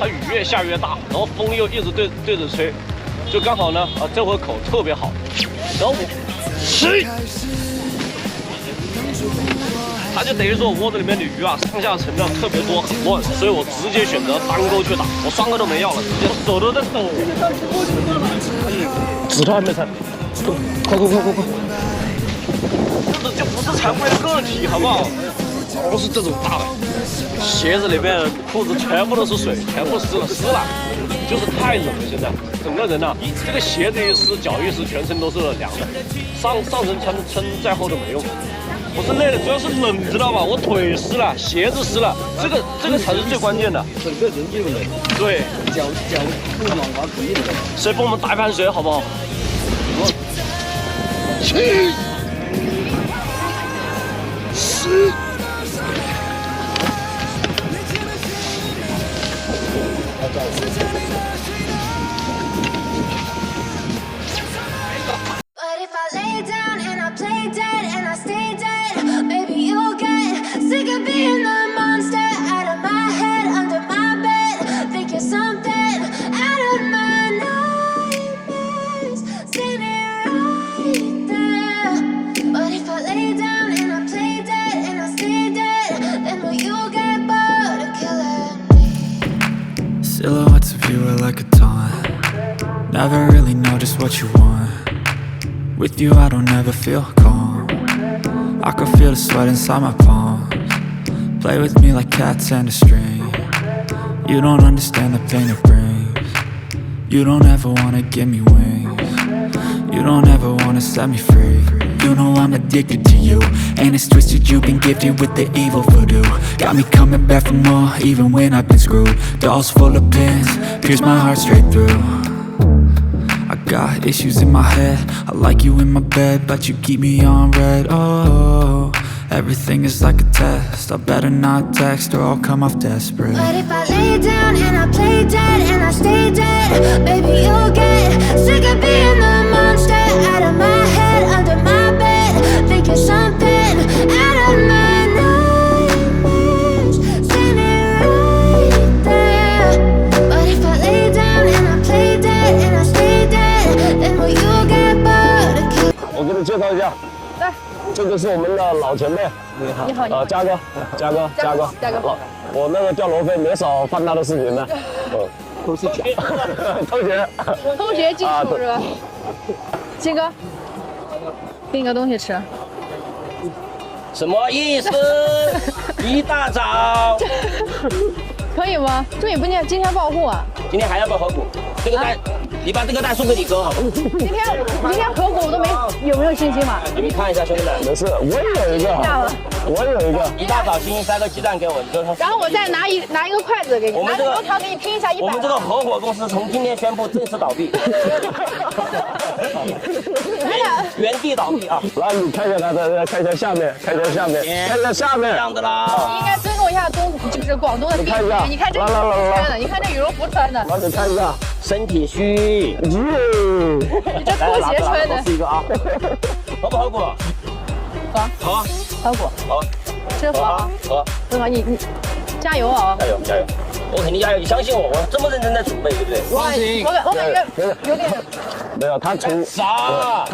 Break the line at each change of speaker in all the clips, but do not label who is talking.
它雨越下越大，然后风又一直对着吹，就刚好呢这回口特别好，然后我吃，它就等于说窝子里面的鱼啊上下沉量特别多，很乱，所以我直接选择单钩去打，我双钩都没要了，直接手都在抖。指头还没踩，快！这不是常规的个体，好不好？都是这种大的，鞋子里面、裤子全部都是水，全部湿了，就是太冷了。现在整个人啊，这个鞋子一湿，脚一湿，全身都是凉的。上身穿再厚都没用。不是累了，主要是冷，知道吧？我腿湿了，鞋子湿了，这个才是最关键的。整个人就冷。对，脚不暖和肯定冷。谁帮我们打一盘水好不好？去。湿。
Sick of being the monster out of my head, under my bed. Think you're something out of my nightmares. Standing right there. But if I lay down and I play dead and I stay dead, then will you get bored of killing me?
Silhouettes of you are like a taunt. Never really know just what you want. With you I don't ever feel calm. I can feel the sweat inside my palms. Play with me like cats and a string. You don't understand the pain it brings. You don't ever wanna give me wings. You don't ever wanna set me free. You know I'm addicted to you, and it's twisted, you've been gifted with the evil voodoo. Got me coming back for more, even when I've been screwed. Dolls full of pins, pierce my heart straight through. I got issues in my head, I like you in my bed, but you keep me on red. Oh, everything is like a test. I better not text or I'll come off desperate.
But if I lay down and I play dead and I stay dead, baby you'll get sick of being the monster out of my head, under my bed. Think you're something out of my nightmares. Standing right there. But if I lay down and I play dead and I stay dead, then will you get bored of killing?
我给你介绍一下。
对。
这个是我们的老前辈，
你好，
嘉哥，我那个掉罗非没少翻他的视频呢，都是假，偷
学技术是吧？金哥，给你个东西吃。
什么意思？一大早，
可以吗？这也不念今天报户啊。
今天还要不要合股？这个蛋，你把这个蛋送给你哥好不好？
今天合股我都没有没有信心嘛？
你看一下兄弟们，没事，我有一个，一大早星星塞个鸡蛋给我，你就
然后我再拿一个筷子给你，
我们这个
油条给你拼一下100。
我们这个合伙公司从今天宣布正式倒闭，原地倒闭啊！来，你看一下它的，看一下下面，看一下这样的啦。
你应该尊重一下就是广东的地域。你看这羽绒服穿的，你看这羽绒服穿的。
来，你看一下，身体虚。
你这拖鞋穿的。
是一个啊，合不合股？好啊，
合股。
好，
真好啊！
好，
真好，你加油啊！
加油！我肯定加油，你相信我，我这么认真在准备，对不对？
放心，我感觉有点
没有，他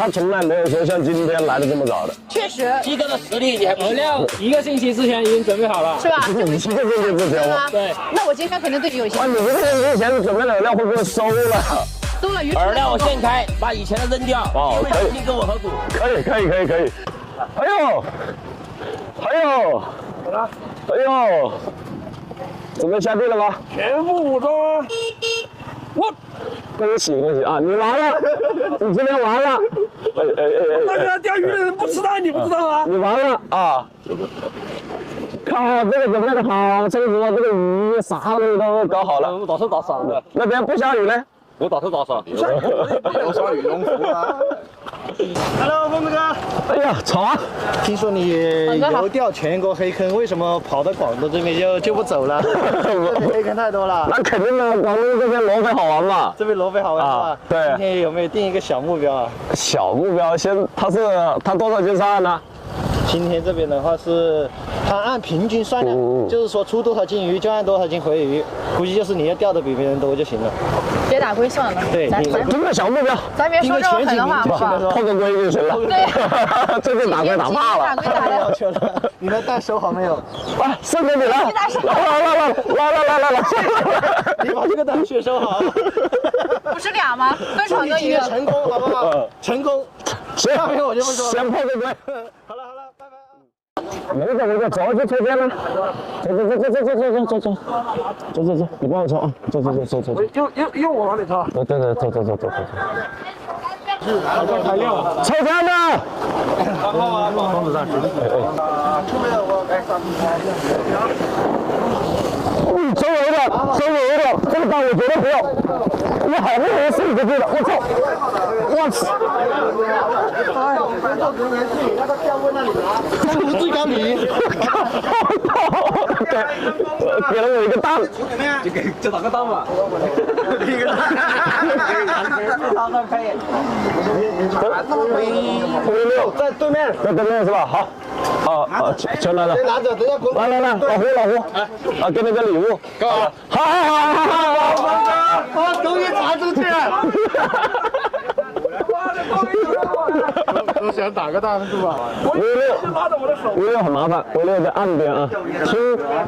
从来没有说像今天来的这么早的。
确实，
鸡哥的实力你还不知道。
1个星期之前已经准备好了，
是吧
1个星期之前吗？
对。
那我今天肯定对你有信心。
你1个星期之前准备的饵料会不会收了？
收了鱼。
饵料我现开，把以前的扔掉。哦，可以。跟我合股。可以。哎呦，准备下地了吗？全副武装。恭喜啊！你完了，你今天完了。那个钓鱼的人不知道，你不知道吗？你完了啊！靠，这个准备的好，这个鱼啥东西都搞好了。我打算打伞的。那边不下雨呢？我打算打伞。
我穿羽绒服啊。Hello， 峰哥。
哎呀，吵啊！
听说你游钓全国黑坑，为什么跑到广东这边就不走了？这边黑坑太多了。
那肯定的，广东这边罗非好玩嘛。
这边罗非好玩是吧？
对。
今天有没有定一个小目标啊？
小目标他多少斤上岸呢
今天这边的话是，它按平均算量，就是说出多少斤鱼就按多少斤回鱼，估计就是你要钓的比别人多就行了。
别打龟算了。
对，
定个小目标，
咱别说这种狠的话，好不好？
碰个龟就行了。
对，
这次打龟打怕了。
打龟打的。
你的蛋收好没有？
啊，送给你了！来，
你把这个蛋血收好。
不是俩吗？分成个鱼。
成功，好不好？成功。下面我就不说了。
先碰个龟。
好了，拜拜。
没事，走去抽签了。走，你帮我抽啊！走。
用我帮你抽。
对，走。
太亮了。
抽签呢？
帮子上去。
收尾的，这个单我绝对不要，我好不容易送出去了，我操！
这是最高米。
给了我一个蛋，
就打个蛋吧。
56
在对面，
是吧？好。全来了。
拿着，等下滚。
来，老胡，啊，给你个礼物。好。
我终于传出去了。都想打个蛋是吧
？56很麻烦，56在岸边啊。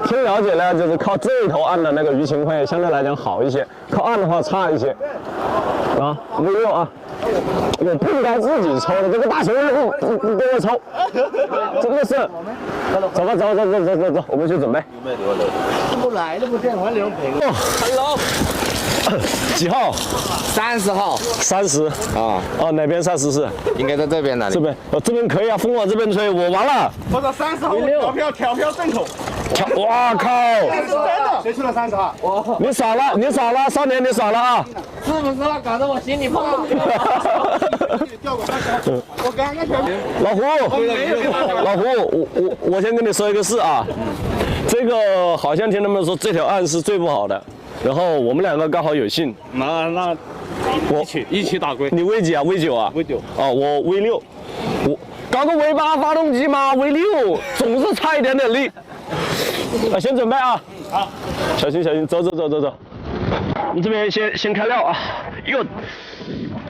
听了解呢，就是靠这一头岸的那个鱼情会相对来讲好一些，靠岸的话差一些。啊，56啊。我不应该自己抽的，这个大熊不给我抽，真的是。走吧，走，我们去准备。
不来都不见，我留陪个。
Hello。几号
？30号。
30
啊。
哦，哪边30是？
应该在这边哪里？
这边可以啊，风往这边吹，我完了。
我操，30号调票正口。
哇靠！
谁出了30号？我。
你少了，少年你少了啊！
是不是搞得我心里怕？
我刚刚调。
老胡，我先跟你说一个事啊，这个好像听他们说这条岸是最不好的，然后我们两个刚好有幸，
那我一起打龟。
你 V 几啊 ？V 9啊？
V 9。
哦，我 V 6，我搞个 V 8发动机嘛 ，V 6总是差一点点力。先准备啊！好，小心，走。我们这边先开料啊！哟，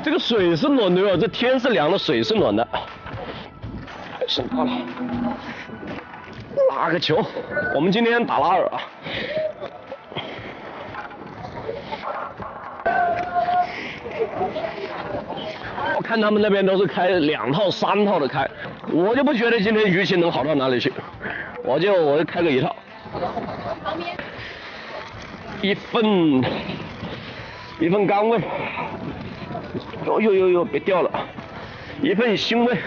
这个水是暖的哟，这天是凉的，水是暖的。先到了，拉个球，我们今天打拉饵啊。我看他们那边都是开2套、3套的开，我就不觉得今天鱼情能好到哪里去，我就开个1套。一份甘味，哟，别掉了，一份腥味，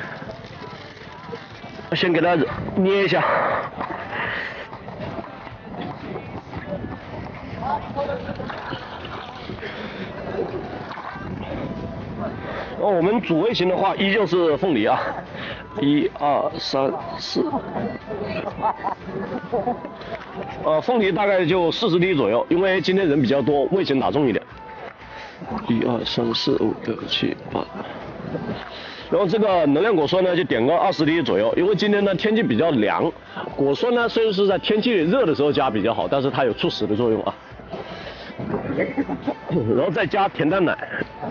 先给它捏一下。我们主味型的话依旧是凤梨啊，1、2、3、4。凤梨大概就40滴左右，因为今天人比较多，味型打重一点。1、2、3、4、5、6、7、8。然后这个能量果酸呢，就点个20滴左右，因为今天呢天气比较凉，果酸呢虽然是在天气热的时候加比较好，但是它有促死的作用啊。然后再加甜蛋奶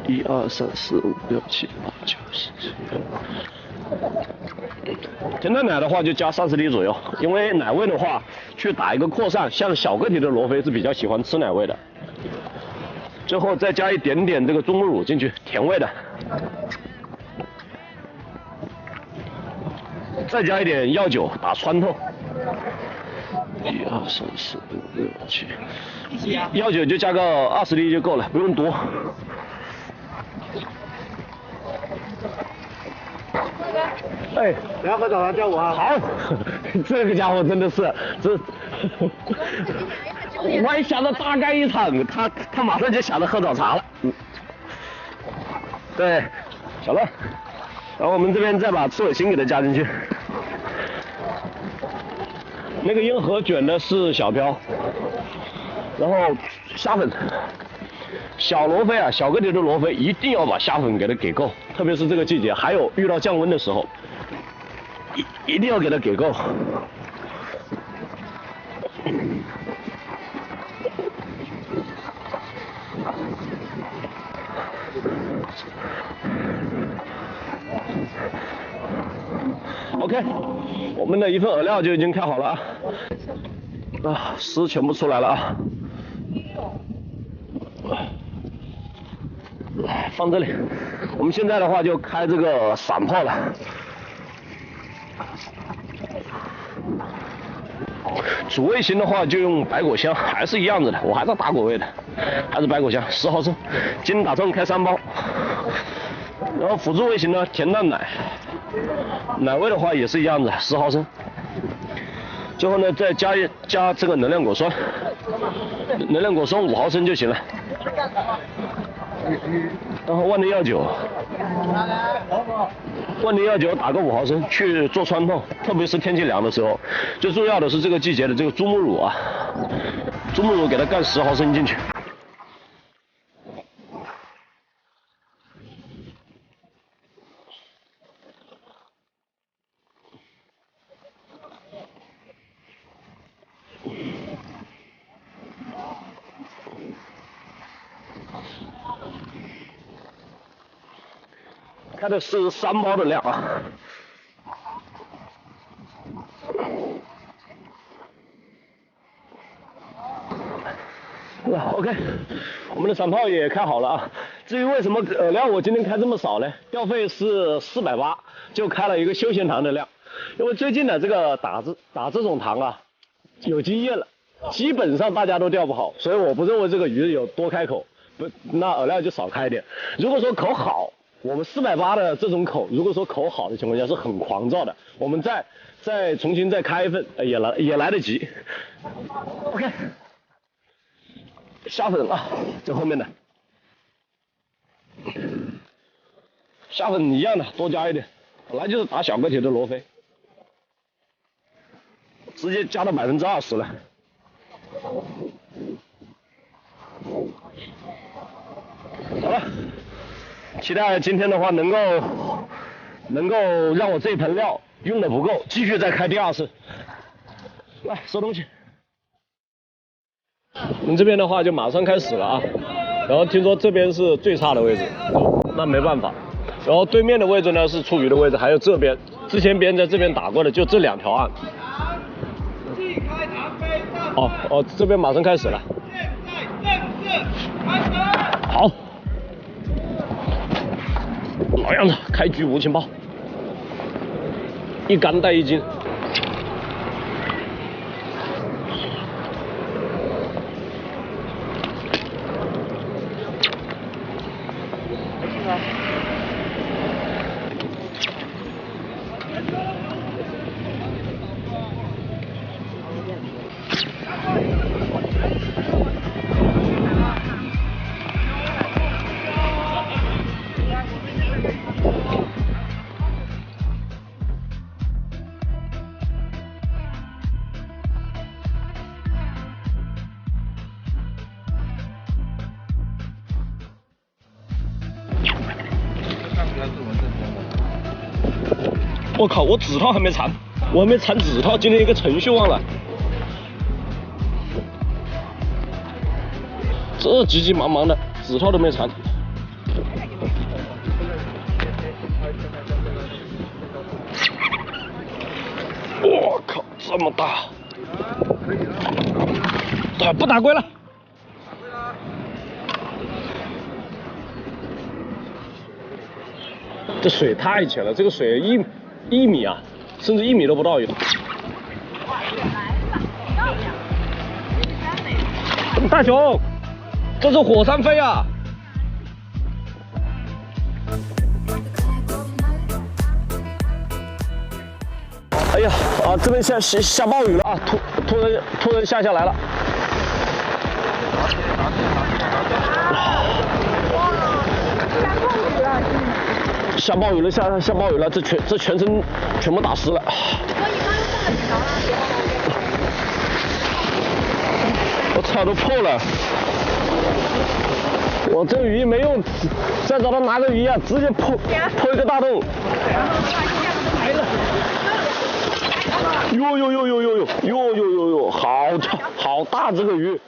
，1、2、3、4、5、6、7、8、9、10。甜蛋奶的话就加30滴左右，因为奶味的话去打一个扩散，像小个体的罗非是比较喜欢吃奶味的。最后再加一点点这个中乳进去，甜味的。再加一点药酒打穿透。1、2、3、4、5、6、7。药酒就加个20滴就够了，不用多。哎，
然后早上叫我啊。
好，这个家伙真的是这，我一想到大干一场，他马上就想着喝早茶了。对，小乐，然后我们这边再把刺尾心给它加进去。那个烟盒卷的是小漂，然后虾粉，小罗非啊，小个体的罗非一定要把虾粉给它给够，特别是这个季节，还有遇到降温的时候。一定要给它给够。OK， 我们的一份饵料就已经开好了啊，丝全部出来了啊，放这里。我们现在的话就开这个散炮了。主味型的话就用白果香，还是一样子的，我还是打果味的，还是白果香10毫升，今天打算开3包。然后辅助味型呢，甜蛋奶，奶味的话也是一样子，10毫升。最后呢再加这个能量果酸，能量果酸5毫升就行了。然后万能药酒，打个5毫升去做穿透，特别是天气凉的时候。最重要的是这个季节的这个猪母乳啊，猪母乳给它干10毫升进去。开的是3包的量啊。OK， 我们的散炮也开好了啊。至于为什么饵料我今天开这么少呢？调费是480，就开了一个休闲糖的量。因为最近的这个打这种糖啊，有经验了，基本上大家都钓不好，所以我不认为这个鱼有多开口，那饵料就少开一点。如果说口好，我们480的这种口，如果说口好的情况下是很狂躁的，我们再重新再开一份也来得及。OK， 虾粉啊，这后面的虾粉一样的，多加一点，本来就是打小个体的罗非，直接加到20%了。好了。期待今天的话能够让我这一盆料用的不够，继续再开第2次。来收东西。我们这边的话就马上开始了啊，然后听说这边是最差的位置，那没办法。然后对面的位置呢是出鱼的位置，还有这边，之前别人在这边打过的就这2条岸。哦，这边马上开始了。好。老样子，开局无情报，一竿带1斤。我靠，我指套还没缠，我还没缠指套，今天一个程序忘了。这急急忙忙的，指套都没缠。我靠，这么大！不打龟了。这水太浅了，这个水一米啊，甚至1米都不到有。大熊，这是火山飞啊！哎呀啊，这边下暴雨了啊，突然下来了。下暴雨了，下暴雨了，这全身全部打湿了。我操，都破了！我这鱼没用，再找他拿个鱼啊，直接破一个大洞。来了。哟，好大这个鱼！